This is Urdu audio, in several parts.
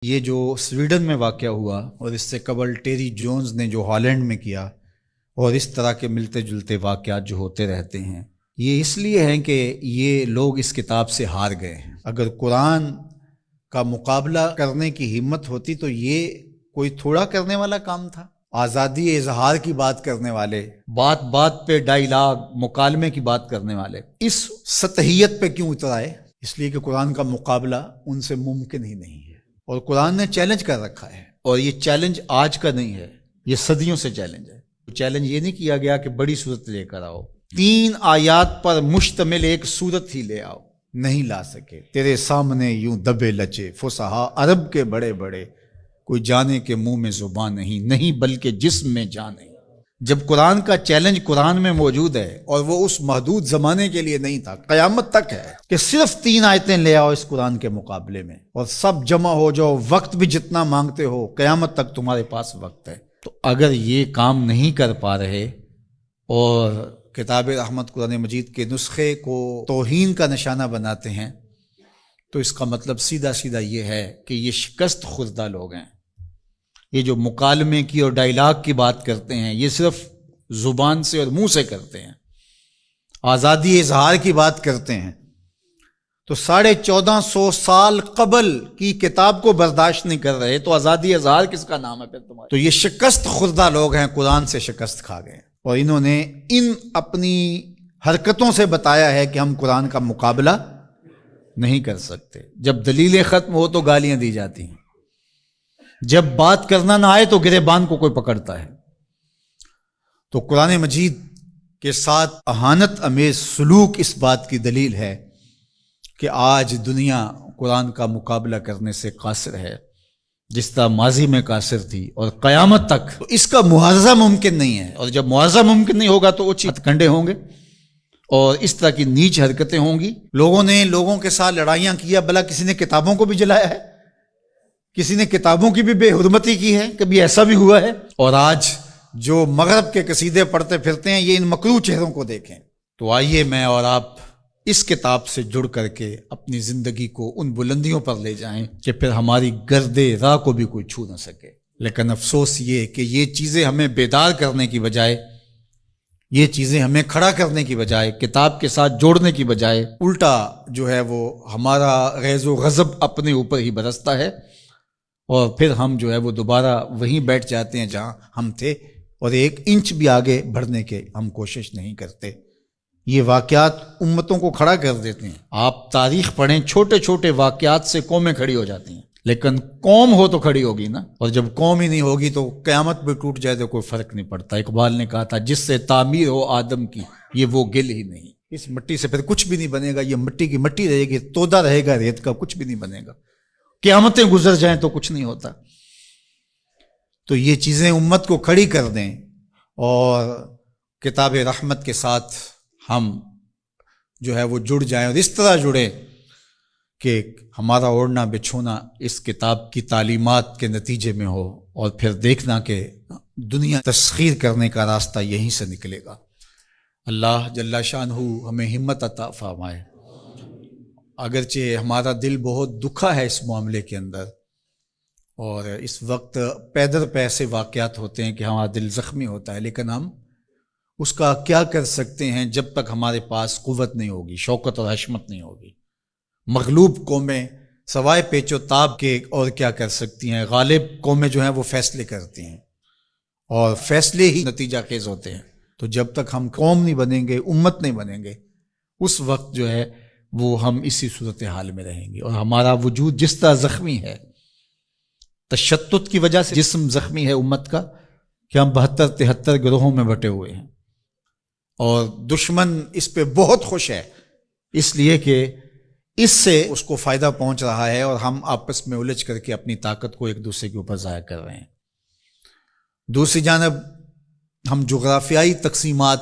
یہ جو سویڈن میں واقع ہوا اور اس سے قبل ٹیری جونز نے جو ہالینڈ میں کیا، اور اس طرح کے ملتے جلتے واقعات جو ہوتے رہتے ہیں، یہ اس لیے ہیں کہ یہ لوگ اس کتاب سے ہار گئے ہیں۔ اگر قرآن کا مقابلہ کرنے کی ہمت ہوتی تو یہ کوئی تھوڑا کرنے والا کام تھا۔ آزادی اظہار کی بات کرنے والے، بات بات پہ ڈائیلاگ مکالمے کی بات کرنے والے اس سطحیت پہ کیوں اتر آئے؟ اس لیے کہ قرآن کا مقابلہ ان سے ممکن ہی نہیں ہے، اور قرآن نے چیلنج کر رکھا ہے، اور یہ چیلنج آج کا نہیں ہے، یہ صدیوں سے چیلنج ہے۔ چیلنج یہ نہیں کیا گیا کہ بڑی صورت لے کر آؤ، 3 آیات پر مشتمل ایک صورت ہی لے آؤ، نہیں لا سکے۔ تیرے سامنے یوں دبے لچے فصحا عرب کے بڑے بڑے، کوئی جانے کے منہ میں زبان نہیں بلکہ جسم میں جان نہیں۔ جب قرآن کا چیلنج قرآن میں موجود ہے، اور وہ اس محدود زمانے کے لیے نہیں تھا، قیامت تک ہے کہ صرف 3 آیتیں لے آؤ اس قرآن کے مقابلے میں، اور سب جمع ہو جاؤ، وقت بھی جتنا مانگتے ہو، قیامت تک تمہارے پاس وقت ہے۔ تو اگر یہ کام نہیں کر پا رہے اور کتاب رحمت قرآن مجید کے نسخے کو توہین کا نشانہ بناتے ہیں، تو اس کا مطلب سیدھا سیدھا یہ ہے کہ یہ شکست خوردہ لوگ ہیں۔ یہ جو مکالمے کی اور ڈائیلاگ کی بات کرتے ہیں، یہ صرف زبان سے اور منہ سے کرتے ہیں۔ آزادی اظہار کی بات کرتے ہیں تو 1450 سال قبل کی کتاب کو برداشت نہیں کر رہے، تو آزادی اظہار کس کا نام ہے پھر تمہارے؟ تو یہ شکست خوردہ لوگ ہیں، قرآن سے شکست کھا گئے، اور انہوں نے ان اپنی حرکتوں سے بتایا ہے کہ ہم قرآن کا مقابلہ نہیں کر سکتے۔ جب دلیلیں ختم ہو تو گالیاں دی جاتی ہیں، جب بات کرنا نہ آئے تو گریبان کو کوئی پکڑتا ہے۔ تو قرآن مجید کے ساتھ اہانت امیز سلوک اس بات کی دلیل ہے کہ آج دنیا قرآن کا مقابلہ کرنے سے قاصر ہے، جس طرح ماضی میں قاصر تھی، اور قیامت تک تو اس کا معاوضہ ممکن نہیں ہے۔ اور جب معاوضہ ممکن نہیں ہوگا تو اوچی ہتھ کنڈے ہوں گے، اور اس طرح کی نیچ حرکتیں ہوں گی۔ لوگوں نے لوگوں کے ساتھ لڑائیاں کیا، بھلا کسی نے کتابوں کو بھی جلایا ہے، کسی نے کتابوں کی بھی بے حرمتی کی ہے، کبھی ایسا بھی ہوا ہے؟ اور آج جو مغرب کے قصیدے پڑھتے پھرتے ہیں، یہ ان مکروہ چہروں کو دیکھیں۔ تو آئیے میں اور آپ اس کتاب سے جڑ کر کے اپنی زندگی کو ان بلندیوں پر لے جائیں کہ پھر ہماری گرد راہ کو بھی کوئی چھو نہ سکے۔ لیکن افسوس یہ کہ یہ چیزیں ہمیں بیدار کرنے کی بجائے، یہ چیزیں ہمیں کھڑا کرنے کی بجائے، کتاب کے ساتھ جوڑنے کی بجائے، الٹا جو ہے وہ ہمارا غیظ و غضب اپنے اوپر ہی برستا ہے، اور پھر ہم جو ہے وہ دوبارہ وہیں بیٹھ جاتے ہیں جہاں ہم تھے، اور 1 انچ بھی آگے بڑھنے کے ہم کوشش نہیں کرتے۔ یہ واقعات امتوں کو کھڑا کر دیتے ہیں۔ آپ تاریخ پڑھیں، چھوٹے چھوٹے واقعات سے قومیں کھڑی ہو جاتی ہیں، لیکن قوم ہو تو کھڑی ہوگی نا، اور جب قوم ہی نہیں ہوگی تو قیامت بھی ٹوٹ جائے تو کوئی فرق نہیں پڑتا۔ اقبال نے کہا تھا، جس سے تعمیر ہو آدم کی، یہ وہ گل ہی نہیں۔ اس مٹی سے پھر کچھ بھی نہیں بنے گا، یہ مٹی کی مٹی رہے گی، تودا رہے گا ریت کا، کچھ بھی نہیں بنے گا۔ قیامتیں گزر جائیں تو کچھ نہیں ہوتا۔ تو یہ چیزیں امت کو کھڑی کر دیں، اور کتاب رحمت کے ساتھ ہم جو ہے وہ جڑ جائیں، اور اس طرح جڑیں کہ ہمارا اوڑھنا بچھونا اس کتاب کی تعلیمات کے نتیجے میں ہو، اور پھر دیکھنا کہ دنیا تسخیر کرنے کا راستہ یہیں سے نکلے گا۔ اللہ جل شانہ ہمیں ہمت عطا فرمائے۔ اگرچہ ہمارا دل بہت دکھا ہے اس معاملے کے اندر، اور اس وقت پیدر پہ ایسے واقعات ہوتے ہیں کہ ہمارا دل زخمی ہوتا ہے، لیکن ہم اس کا کیا کر سکتے ہیں جب تک ہمارے پاس قوت نہیں ہوگی، شوکت اور حشمت نہیں ہوگی۔ مغلوب قومیں سوائے پیچ و تاب کے اور کیا کر سکتی ہیں؟ غالب قومیں جو ہیں وہ فیصلے کرتی ہیں، اور فیصلے ہی نتیجہ خیز ہوتے ہیں۔ تو جب تک ہم قوم نہیں بنیں گے، امت نہیں بنیں گے، اس وقت جو ہے وہ ہم اسی صورتحال میں رہیں گے، اور ہمارا وجود جس طرح زخمی ہے، تشتت کی وجہ سے جسم زخمی ہے امت کا، کہ ہم 72-73 گروہوں میں بٹے ہوئے ہیں، اور دشمن اس پہ بہت خوش ہے، اس لیے کہ اس سے اس کو فائدہ پہنچ رہا ہے، اور ہم آپس میں الجھ کر کے اپنی طاقت کو ایک دوسرے کے اوپر ضائع کر رہے ہیں۔ دوسری جانب ہم جغرافیائی تقسیمات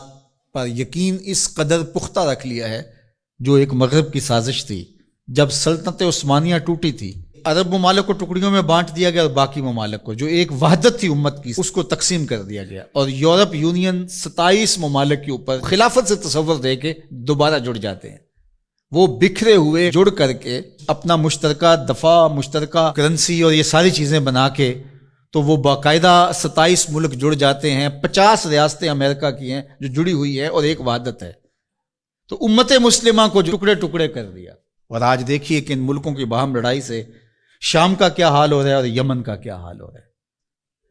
پر یقین اس قدر پختہ رکھ لیا ہے، جو ایک مغرب کی سازش تھی۔ جب سلطنت عثمانیہ ٹوٹی تھی، عرب ممالک کو ٹکڑیوں میں بانٹ دیا گیا، اور باقی ممالک کو، جو ایک وحدت تھی امت کی، اس کو تقسیم کر دیا گیا، اور یورپ یونین 27 ممالک کے اوپر خلافت سے تصور دے کے دوبارہ جڑ جاتے ہیں۔ وہ بکھرے ہوئے جڑ کر کے اپنا مشترکہ دفاع، مشترکہ کرنسی اور یہ ساری چیزیں بنا کے تو وہ باقاعدہ 27 ملک جڑ جاتے ہیں، 50 ریاستیں امریکہ کی ہیں جو جڑی ہوئی ہیں اور ایک وحدت ہے. تو امت مسلمہ کو ٹکڑے ٹکڑے کر دیا. اور آج دیکھیے کہ ان ملکوں کی باہم لڑائی سے شام کا کیا حال ہو رہا ہے اور یمن کا کیا حال ہو رہا ہے.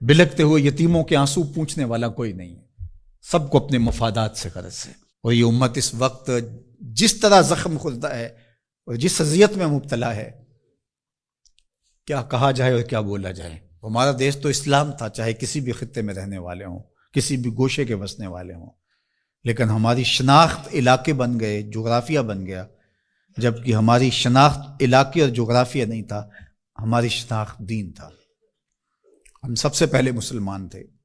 بلکتے ہوئے یتیموں کے آنسو پوچھنے والا کوئی نہیں ہے، سب کو اپنے مفادات سے غرض ہے. اور یہ امت اس وقت جس طرح زخم خوردہ ہے اور جس اذیت میں مبتلا ہے، کیا کہا جائے اور کیا بولا جائے. ہمارا دیش تو اسلام تھا، چاہے کسی بھی خطے میں رہنے والے ہوں، کسی بھی گوشے کے بسنے والے ہوں، لیکن ہماری شناخت علاقے بن گئے، جغرافیہ بن گیا، جبکہ ہماری شناخت علاقے اور جغرافیہ نہیں تھا، ہماری شناخت دین تھا. ہم سب سے پہلے مسلمان تھے.